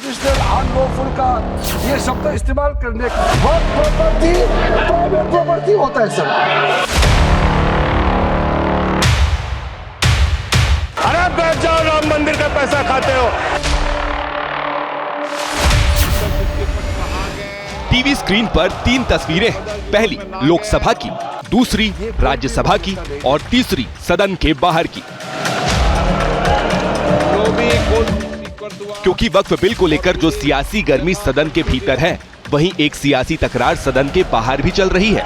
Unconstitutional, unlawful का ये शब्द इस्तेमाल करने का वक्त प्रॉपर्टी प्राइवेट प्रॉपर्टी होता है सर। अरे बैठ जाओ, राम मंदिर का पैसा खाते हो। टीवी स्क्रीन पर 3 तस्वीरें हैं। पहली लोकसभा की, दूसरी राज्यसभा की और तीसरी सदन के बाहर की। क्योंकि वक्फ बिल को लेकर जो सियासी गर्मी सदन के भीतर है, वहीं एक सियासी तकरार सदन के बाहर भी चल रही है।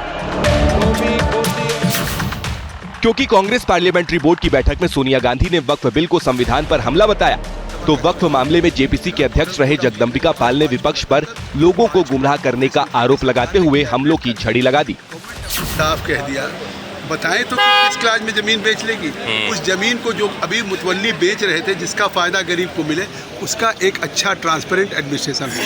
क्योंकि कांग्रेस पार्लियामेंट्री बोर्ड की बैठक में सोनिया गांधी ने वक्फ बिल को संविधान पर हमला बताया, तो वक्फ मामले में जेपीसी के अध्यक्ष रहे जगदम्बिका पाल ने विपक्ष पर लोगों को गुमराह करने का आरोप लगाते हुए हमलों की झड़ी लगा दी। साफ कह दिया, बताएं तो किस क्लास में जमीन बेच लेगी? उस जमीन को जो अभी मुतवल्ली बेच रहे थे, जिसका फायदा गरीब को मिले, उसका एक अच्छा ट्रांसपेरेंट एडमिनिस्ट्रेशन हो।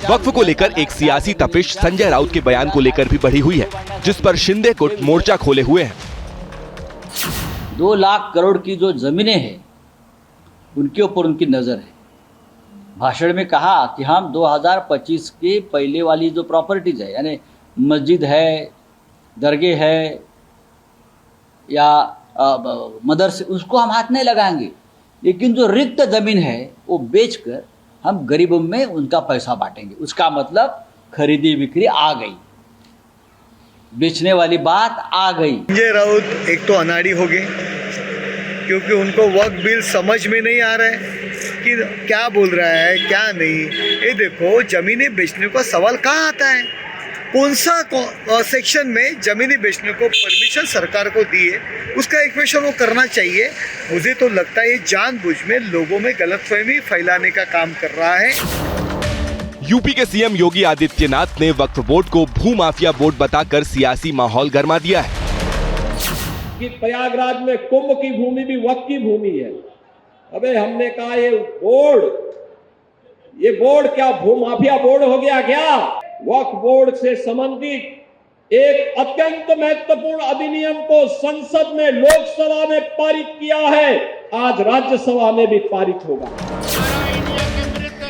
वक्फ को लेकर एक सियासी तपिश संजय राउत के बयान को लेकर भी बढ़ी हुई है, जिस पर शिंदे गुट मोर्चा खोले हुए हैं। 2 लाख करोड़ की जो जमीनें हैं, उनके ऊपर उनकी नजर है। भाषण में कहा कि हम 2025 के पहले वाली जो प्रॉपर्टीज है, यानी मस्जिद है, दरगाह है या मदरसे, उसको हम हाथ नहीं लगाएंगे, लेकिन जो रिक्त जमीन है वो बेचकर हम गरीबों में उनका पैसा बांटेंगे। उसका मतलब खरीदी बिक्री आ गई, बेचने वाली बात आ गई। संजय राउत एक तो अनाड़ी हो गए, क्योंकि उनको वक्फ बिल समझ में नहीं आ रहा है कि क्या बोल रहा है क्या नहीं। ये देखो, जमीनें बेचने का सवाल कहाँ आता है? कौन सा सेक्शन में जमीनें बेचने को परमिशन सरकार को दी है, उसका इक्वेशन वो करना चाहिए। मुझे तो लगता है ये जानबूझ में लोगों में गलतफहमी फैलाने का काम कर रहा है। यूपी के सीएम योगी आदित्यनाथ ने वक्फ बोर्ड को भूमाफिया बोर्ड बताकर सियासी माहौल गर्मा दिया है कि प्रयागराज में कुंभ की भूमि भी वक्फ की भूमि है। अबे हमने कहा ये बोर्ड क्या भूमाफिया बोर्ड हो गया क्या? वक्फ बोर्ड से संबंधित एक अत्यंत महत्वपूर्ण अधिनियम को संसद में, लोकसभा में पारित किया है, आज राज्यसभा में भी पारित होगा।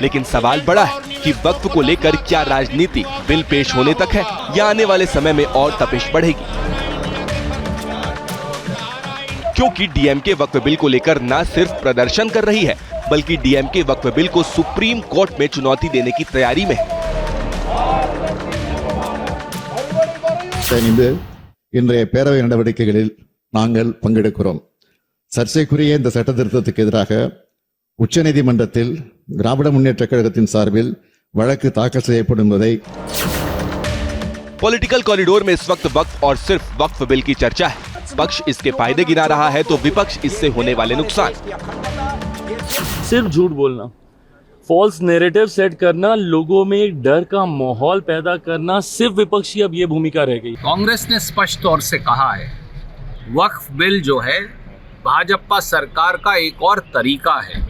लेकिन सवाल बड़ा है कि वक्फ को लेकर क्या राजनीति बिल पेश होने तक है या आने वाले समय में और तपिश बढ़ेगी? क्योंकि डीएमके वक्फ बिल को लेकर न सिर्फ प्रदर्शन कर रही है, बल्कि डीएमके वक्फ बिल को सुप्रीम कोर्ट में चुनौती देने की तैयारी में है। இன்றைய பேரவை நடவடிக்கைகளில் நாங்கள் பங்கெடுக்கிறோம். சர்ச்சைக்குரிய இந்த சட்ட திருத்தத்துக்கு எதிராக உச்சநீதிமன்றத்தில் திராவிட முன்னேற்றக் கழகத்தின் சார்பில் வழக்கு தாக்கல் செய்யப்படும் என்பதை पॉलिटिकल कॉरिडोर में इस वक्त वक्फ और सिर्फ वक्फ बिल की चर्चा है। पक्ष इसके फायदे गिना रहा है तो विपक्ष इससे होने वाले नुकसान। सिर्फ झूठ बोलना, फॉल्स नैरेटिव सेट करना, लोगों में एक डर का माहौल पैदा करना, सिर्फ विपक्ष की अब ये भूमिका रह गई। कांग्रेस ने स्पष्ट तौर से कहा है, वक्फ बिल जो है भाजपा सरकार का एक और तरीका है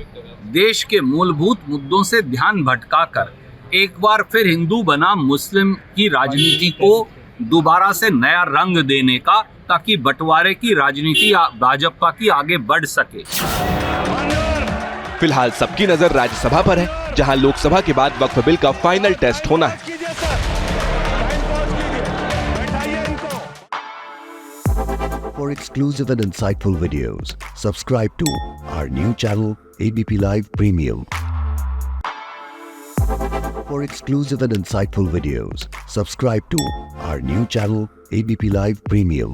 देश के मूलभूत मुद्दों से ध्यान भटकाकर एक बार फिर हिंदू बनाम मुस्लिम की राजनीति को दोबारा से नया रंग देने का, ताकि बंटवारे की राजनीति भाजपा की आगे बढ़ सके। फिलहाल सबकी नजर राज्यसभा पर है, जहां लोकसभा के बाद वक्फ बिल का फाइनल टेस्ट होना है। For exclusive and insightful videos, subscribe to our new channel ABP Live Premium. For exclusive and insightful videos, subscribe to our new channel ABP Live Premium.